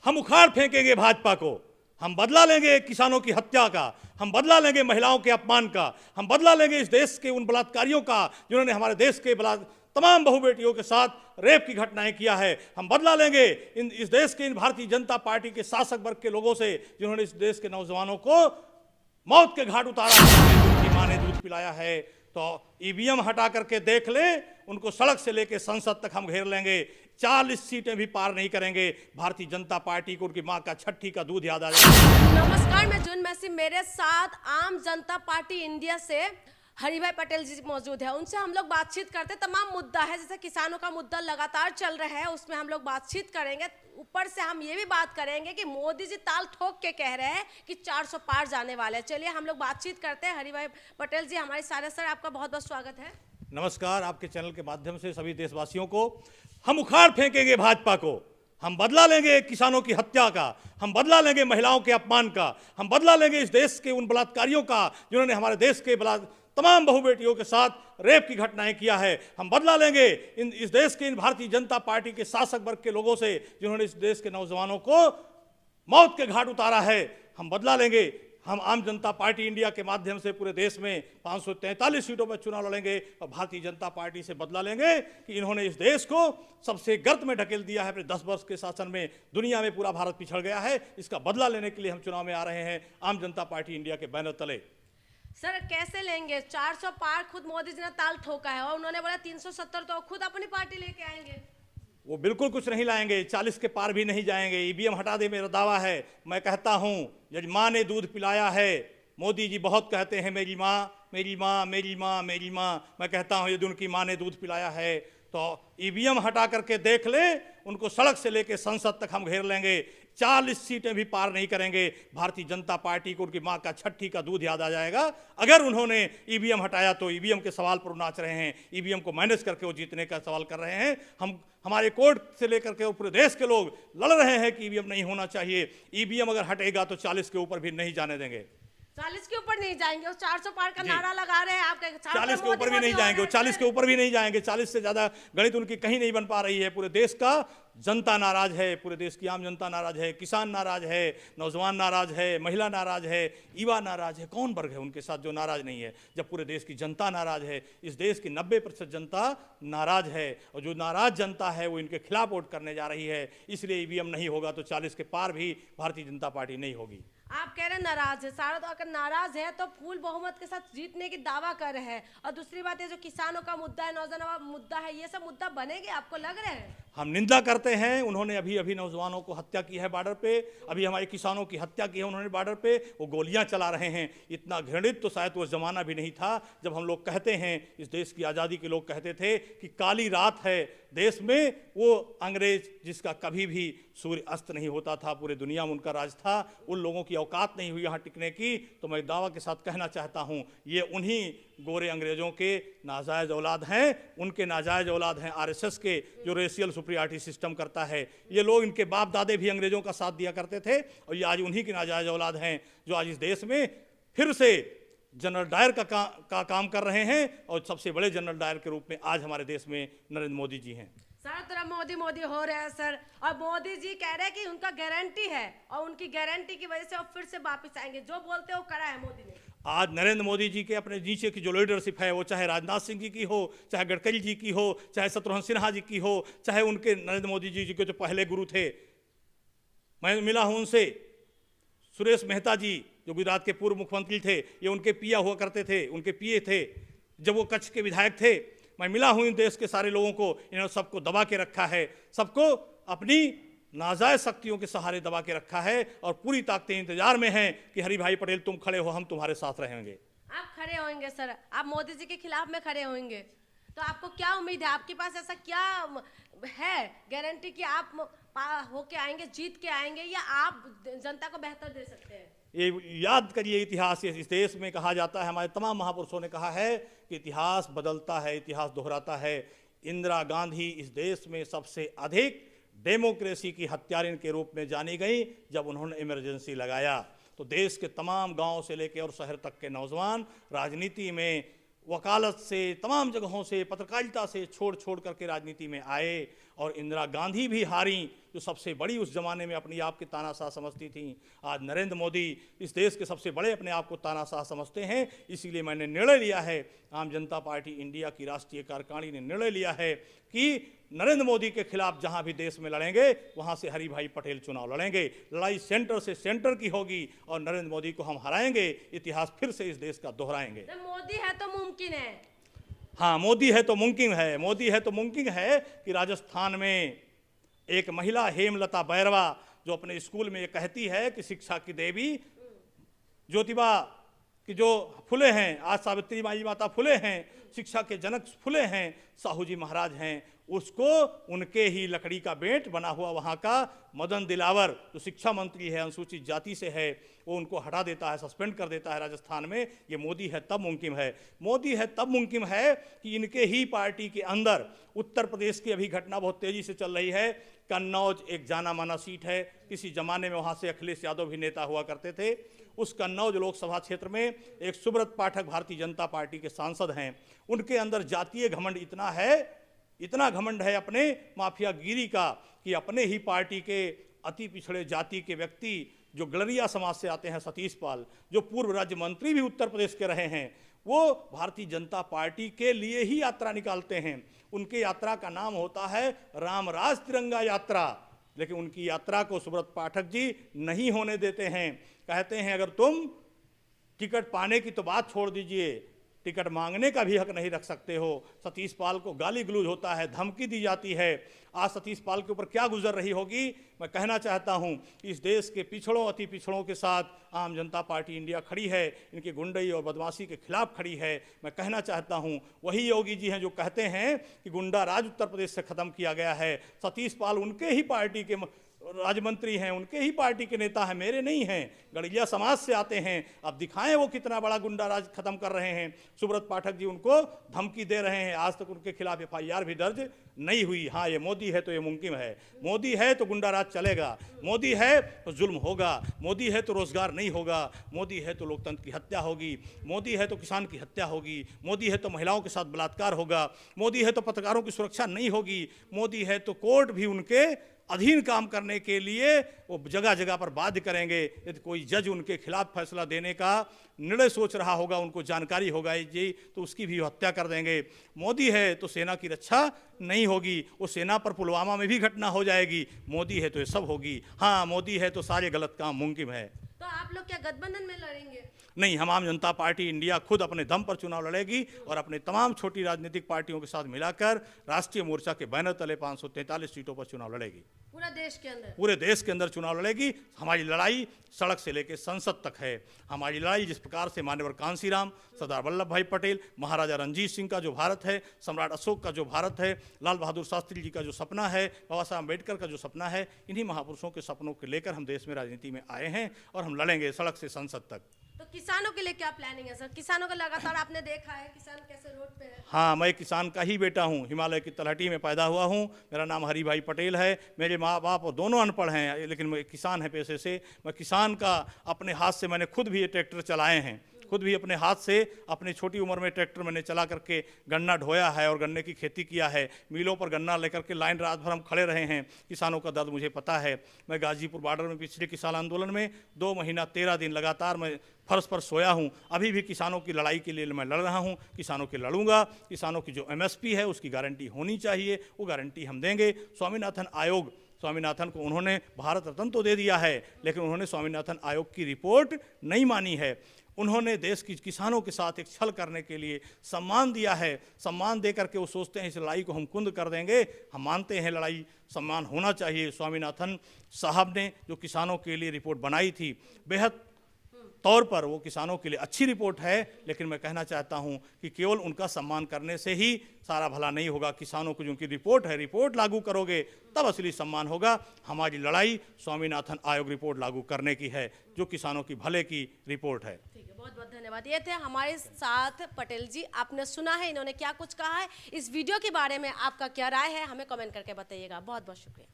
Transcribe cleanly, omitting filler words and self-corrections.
हम उखाड़ फेंकेंगे भाजपा को, हम बदला लेंगे किसानों की हत्या का, हम बदला लेंगे महिलाओं के अपमान का, हम बदला लेंगे इस देश के उन बलात्कारियों का जिन्होंने हमारे देश के तमाम बहु बेटियों के साथ रेप की घटनाएं किया है। हम बदला लेंगे इस देश के इन भारतीय जनता पार्टी के शासक वर्ग के लोगों से जिन्होंने इस देश के नौजवानों को मौत के घाट उतारा है, उनकी मां ने दूध पिलाया है। तो ईवीएम हटा करके देख लें, उनको सड़क से लेकर संसद तक हम घेर लेंगे। 40 सीटें भी पार नहीं करेंगे भारतीय जनता पार्टी को, उनकी मां का छठी का दूध याद आ जाएगा। नमस्कार, मैं जून मैसी, मेरे साथ आम जनता पार्टी इंडिया से हरिभाई पटेल जी मौजूद है। उनसे हम लोग बातचीत करते, तमाम मुद्दा है, जैसे किसानों का मुद्दा लगातार चल रहा है, उसमें हम लोग बातचीत करेंगे। ऊपर से हम ये भी बात करेंगे कि मोदी जी ताल ठोक के कह रहे हैं कि 400 पार जाने वाले हैं। चलिए हम लोग बातचीत करते हैं। हरिभाई पटेल जी हमारे सारे, सर आपका बहुत बहुत स्वागत है। नमस्कार, आपके चैनल के माध्यम से सभी देशवासियों को। हम उखाड़ फेंकेंगे भाजपा को, हम बदला लेंगे किसानों की हत्या का, हम बदला लेंगे महिलाओं के अपमान का, हम बदला लेंगे इस देश के उन बलात्कारियों का जिन्होंने हमारे देश के तमाम बहु बेटियों के साथ रेप की घटनाएं किया है। हम बदला लेंगे इस देश के इन भारतीय जनता पार्टी के शासक वर्ग के लोगों से जिन्होंने इस देश के नौजवानों को मौत के घाट उतारा है। हम बदला लेंगे। हम आम जनता पार्टी इंडिया के माध्यम से पूरे देश में 543 सीटों पर चुनाव लड़ेंगे और भारतीय जनता पार्टी से बदला लेंगे कि इन्होंने इस देश को सबसे गर्त में ढकेल दिया है। अपने 10 वर्ष के शासन में दुनिया में पूरा भारत पिछड़ गया है। इसका बदला लेने के लिए हम चुनाव में आ रहे हैं आम जनता पार्टी इंडिया के बैनर तले। सर कैसे लेंगे 400 पार? खुद मोदी जी ने ताल ठोका है और उन्होंने बोला 370 तो खुद अपनी पार्टी लेके आएंगे। वो बिल्कुल कुछ नहीं लाएंगे, 40 के पार भी नहीं जाएंगे। ईवीएम हटा दे, मेरा दावा है। मैं कहता हूं, यदि मां ने दूध पिलाया है, मोदी जी बहुत कहते हैं मेरी मां, मेरी मां, मेरी मां, मेरी मां। मैं कहता हूं यदि उनकी मां ने दूध पिलाया है तो ईवीएम हटा करके देख लें, उनको सड़क से लेकर संसद तक हम घेर लेंगे। 40 सीटें भी पार नहीं करेंगे भारतीय जनता पार्टी को, उनकी मां का छठी का दूध याद आ जाएगा। अगर उन्होंने ईवीएम हटाया तो ईवीएम के सवाल पर नाच रहे हैं, ईवीएम को मैनेज करके वो जीतने का सवाल कर रहे हैं। हमारे कोर्ट से लेकर के पूरे देश के लोग लड़ रहे हैं कि ईवीएम नहीं होना चाहिए। ईवीएम अगर हटेगा तो 40 के ऊपर भी नहीं जाने देंगे। 40 के ऊपर नहीं जाएंगे, 400 पार का नारा लगा रहे हैं आप। 40 के ऊपर भी नहीं जाएंगे, 40 के ऊपर भी नहीं जाएंगे। 40 से ज्यादा गणित उनकी कहीं नहीं बन पा रही है। पूरे देश का जनता नाराज है, पूरे देश की आम जनता नाराज है, किसान नाराज है, नौजवान नाराज है, महिला नाराज है, युवा नाराज है। कौन वर्ग है उनके साथ जो नाराज नहीं है? जब पूरे देश की जनता नाराज है, इस देश की 90% जनता नाराज है और जो नाराज जनता है वो इनके खिलाफ वोट करने जा रही है। इसलिए ईवीएम नहीं होगा तो 40 के पार भी भारतीय जनता पार्टी नहीं होगी। आप कह रहे हैं नाराज है, सारा तो अगर नाराज है तो फुल बहुमत के साथ जीतने की दावा कर रहे हैं। और दूसरी बात है जो किसानों का मुद्दा है, नौजवान मुद्दा है, ये सब मुद्दा बनेंगे आपको लग रहे हैं? हम निंदा करते हैं। उन्होंने अभी नौजवानों को हत्या की है बॉर्डर पे, अभी हमारे किसानों की हत्या की है उन्होंने बॉर्डर पे। वो गोलियां चला रहे हैं। इतना घृणित तो शायद वो जमाना भी नहीं था जब हम लोग कहते हैं, इस देश की आज़ादी के लोग कहते थे कि काली रात है देश में। वो अंग्रेज जिसका कभी भी सूर्य अस्त नहीं होता था, पूरे दुनिया में उनका राज था, उन लोगों की औकात नहीं हुई यहाँ टिकने की। तो मैं दावा के साथ कहना चाहता हूँ, ये उन्हीं गोरे अंग्रेजों के नाजायज औलाद हैं। उनके नाजायज औलाद हैं आरएसएस के, जो रेशियल सुप्रियरिटी सिस्टम करता है। ये लोग, इनके बाप दादे भी अंग्रेजों का साथ दिया करते थे और ये आज उन्हीं की नाजायज औलाद हैं जो आज इस देश में फिर से जनरल डायर का काम कर रहे हैं। और सबसे बड़े जनरल डायर के रूप में आज हमारे देश में नरेंद्र मोदी जी हैं। सारा तरफ मोदी मोदी हो रहा है सर, और मोदी जी कह रहे हैं कि उनका गारंटी है और उनकी गारंटी की वजह से वो फिर से वापस आएंगे। जो बोलते हैं वो करा है मोदी ने। आज नरेंद्र मोदी जी के अपने नीचे की जो लीडरशिप है, वो चाहे राजनाथ सिंह जी की हो, चाहे गडकरी जी की हो, चाहे शत्रुघ्न सिन्हा जी की हो, चाहे उनके नरेंद्र मोदी जी के जो पहले गुरु थे, मैं मिला हूं उनसे। सुरेश मेहता जी जो गुजरात के पूर्व मुख्यमंत्री थे, ये उनके पिया हुआ करते थे, उनके पिए थे जब वो कच्छ के विधायक थे। मैं मिला हूं इन देश के सारे लोगों को। इन्होंने सबको दबा के रखा है, सबको अपनी नाजायज शक्तियों के सहारे दबा के रखा है और पूरी ताकतें इंतजार में हैं कि हरिभाई पटेल तुम खड़े हो, हम तुम्हारे साथ रहेंगे। आप खड़े होंगे सर, आप मोदी जी के खिलाफ में खड़े होंगे तो आपको क्या उम्मीद है? आपके पास ऐसा क्या है गारंटी कि आप होके आएंगे, जीत के आएंगे, या आप जनता को बेहतर दे सकते हैं? ये याद करिए, इतिहास इस देश में कहा जाता है, हमारे तमाम महापुरुषों ने कहा है कि इतिहास बदलता है, इतिहास दोहराता है। इंदिरा गांधी इस देश में सबसे अधिक डेमोक्रेसी की हत्यारिन के रूप में जानी गई जब उन्होंने इमरजेंसी लगाया। तो देश के तमाम गांव से लेकर और शहर तक के नौजवान राजनीति में, वकालत से, तमाम जगहों से, पत्रकारिता से छोड़ करके राजनीति में आए। और इंदिरा गांधी भी हारी, जो सबसे बड़ी उस जमाने में अपनी आप की तानाशाह समझती थी, आज नरेंद्र मोदी इस देश के सबसे बड़े अपने आप को तानाशाह समझते हैं। इसीलिए मैंने निर्णय लिया है, आम जनता पार्टी इंडिया की राष्ट्रीय कार्यकारिणी ने निर्णय लिया है कि नरेंद्र मोदी के खिलाफ जहां भी देश में लड़ेंगे वहां से हरि भाई पटेल चुनाव लड़ेंगे। लड़ाई सेंटर से सेंटर की होगी और नरेंद्र मोदी को हम हराएंगे, इतिहास फिर से इस देश का दोहराएंगे। मोदी है तो मुमकिन है। हाँ, मोदी है तो मुमकिन है। मोदी है तो मुमकिन है कि राजस्थान में एक महिला हेमलता बैरवा जो अपने स्कूल में ये कहती है कि शिक्षा की देवी ज्योतिबा कि जो फुले हैं, आज सावित्री बाई माता फुले हैं, शिक्षा के जनक फुले हैं, साहू जी महाराज हैं, उसको उनके ही लकड़ी का बेंट बना हुआ वहाँ का मदन दिलावर जो शिक्षा मंत्री है, अनुसूचित जाति से है, वो उनको हटा देता है, सस्पेंड कर देता है राजस्थान में। ये मोदी है तब मुमकिन है। मोदी है तब मुमकिन है कि इनके ही पार्टी के अंदर उत्तर प्रदेश की अभी घटना बहुत तेजी से चल रही है। कन्नौज एक जाना माना सीट है, किसी जमाने में वहाँ से अखिलेश यादव भी नेता हुआ करते थे। उस कन्नौज लोकसभा क्षेत्र में एक सुब्रत पाठक भारतीय जनता पार्टी के सांसद हैं। उनके अंदर जातीय घमंड इतना घमंड है अपने माफियागिरी का कि अपने ही पार्टी के अति पिछड़े जाति के व्यक्ति जो गलरिया समाज से आते हैं, सतीश पाल, जो पूर्व राज्य मंत्री भी उत्तर प्रदेश के रहे हैं, वो भारतीय जनता पार्टी के लिए ही यात्रा निकालते हैं। उनके यात्रा का नाम होता है रामराज तिरंगा यात्रा, लेकिन उनकी यात्रा को सुब्रत पाठक जी नहीं होने देते हैं। कहते हैं अगर तुम टिकट पाने की तो बात छोड़ दीजिए, टिकट मांगने का भी हक नहीं रख सकते हो। सतीश पाल को गाली गलौज होता है, धमकी दी जाती है। आज सतीश पाल के ऊपर क्या गुजर रही होगी, मैं कहना चाहता हूं, इस देश के पिछड़ों अति पिछड़ों के साथ आम जनता पार्टी इंडिया खड़ी है, इनकी गुंडई और बदमाशी के खिलाफ खड़ी है। मैं कहना चाहता हूं, वही योगी जी हैं जो कहते हैं कि गुंडा राज उत्तर प्रदेश से खत्म किया गया है। सतीश पाल उनके ही पार्टी के राज्य मंत्री हैं, उनके ही पार्टी के नेता हैं, मेरे नहीं हैं, गड़िया समाज से आते हैं। अब दिखाएं वो कितना बड़ा गुंडा राज खत्म कर रहे हैं। सुब्रत पाठक जी उनको धमकी दे रहे हैं, आज तक उनके खिलाफ FIR भी दर्ज नहीं हुई। हाँ, ये मोदी है तो ये मुमकिन है। मोदी है तो गुंडा राज चलेगा, मोदी है तो जुल्म होगा, मोदी है तो रोजगार नहीं होगा, मोदी है तो लोकतंत्र की हत्या होगी, मोदी है तो किसान की हत्या होगी, मोदी है तो महिलाओं के साथ बलात्कार होगा, मोदी है तो पत्रकारों की सुरक्षा नहीं होगी, मोदी है तो कोर्ट भी उनके अधीन काम करने के लिए वो जगह जगह पर बाध्य करेंगे। यदि कोई जज उनके खिलाफ फैसला देने का निर्णय सोच रहा होगा, उनको जानकारी होगा जी, तो उसकी भी हत्या कर देंगे। मोदी है तो सेना की रक्षा नहीं होगी, वो सेना पर पुलवामा में भी घटना हो जाएगी। मोदी है तो ये सब होगी। हाँ, मोदी है तो सारे गलत काम मुमकिन है। तो आप लोग क्या गठबंधन में लड़ेंगे? नहीं, हम आम जनता पार्टी इंडिया खुद अपने दम पर चुनाव लड़ेगी और अपने तमाम छोटी राजनीतिक पार्टियों के साथ मिलाकर राष्ट्रीय मोर्चा के बैनर तले 543 सीटों पर चुनाव लड़ेगी। पूरा देश के अंदर? पूरे देश के अंदर चुनाव लड़ेगी। हमारी लड़ाई सड़क से लेकर संसद तक है। हमारी लड़ाई जिस प्रकार से मान्यवर कांसीराम, सरदार वल्लभ भाई पटेल, महाराजा रणजीत सिंह का जो भारत है, सम्राट अशोक का जो भारत है, लाल बहादुर शास्त्री जी का जो सपना है, बाबा साहब अम्बेडकर का जो सपना है, इन्हीं महापुरुषों के सपनों को लेकर हम देश में राजनीति में आए हैं और हम लड़ेंगे सड़क से संसद तक। तो किसानों के लिए क्या प्लानिंग है सर? किसानों का लगातार आपने देखा है, किसान कैसे रोड पे है। हाँ, मैं किसान का ही बेटा हूँ, हिमालय की तलहटी में पैदा हुआ हूँ। मेरा नाम हरि भाई पटेल है। मेरे माँ बाप और दोनों अनपढ़ हैं, लेकिन मैं किसान है पेशे से। मैं किसान का अपने हाथ से मैंने खुद भी ये ट्रैक्टर चलाए हैं, खुद भी अपने हाथ से अपनी छोटी उम्र में ट्रैक्टर मैंने चला करके गन्ना ढोया है और गन्ने की खेती किया है। मिलों पर गन्ना लेकर के लाइन रात भर हम खड़े रहे हैं। किसानों का दर्द मुझे पता है। मैं गाजीपुर बॉर्डर में पिछले किसान आंदोलन में 2 महीना 13 दिन लगातार मैं फर्श पर सोया हूं। अभी भी किसानों की लड़ाई के लिए मैं लड़ रहा हूं, किसानों की लड़ूंगा। किसानों की जो MSP है उसकी गारंटी होनी चाहिए, वो गारंटी हम देंगे। स्वामीनाथन को उन्होंने भारत रत्न तो दे दिया है, लेकिन उन्होंने स्वामीनाथन आयोग की रिपोर्ट नहीं मानी है। उन्होंने देश की किसानों के साथ एक छल करने के लिए सम्मान दिया है। सम्मान दे करके वो सोचते हैं इस लड़ाई को हम कुंद कर देंगे। हम मानते हैं लड़ाई सम्मान होना चाहिए। स्वामीनाथन साहब ने जो किसानों के लिए रिपोर्ट बनाई थी, बेहद तौर पर वो किसानों के लिए अच्छी रिपोर्ट है, लेकिन मैं कहना चाहता हूं कि केवल उनका सम्मान करने से ही सारा भला नहीं होगा। किसानों को जो उनकी रिपोर्ट है, रिपोर्ट लागू करोगे तब असली सम्मान होगा। हमारी लड़ाई स्वामीनाथन आयोग रिपोर्ट लागू करने की है, जो किसानों की भले की रिपोर्ट है। ठीक है, बहुत बहुत धन्यवाद। ये थे हमारे साथ पटेल जी। आपने सुना है इन्होंने क्या कुछ कहा है। इस वीडियो के बारे में आपका क्या राय है, हमें कमेंट करके बताइएगा। बहुत बहुत शुक्रिया।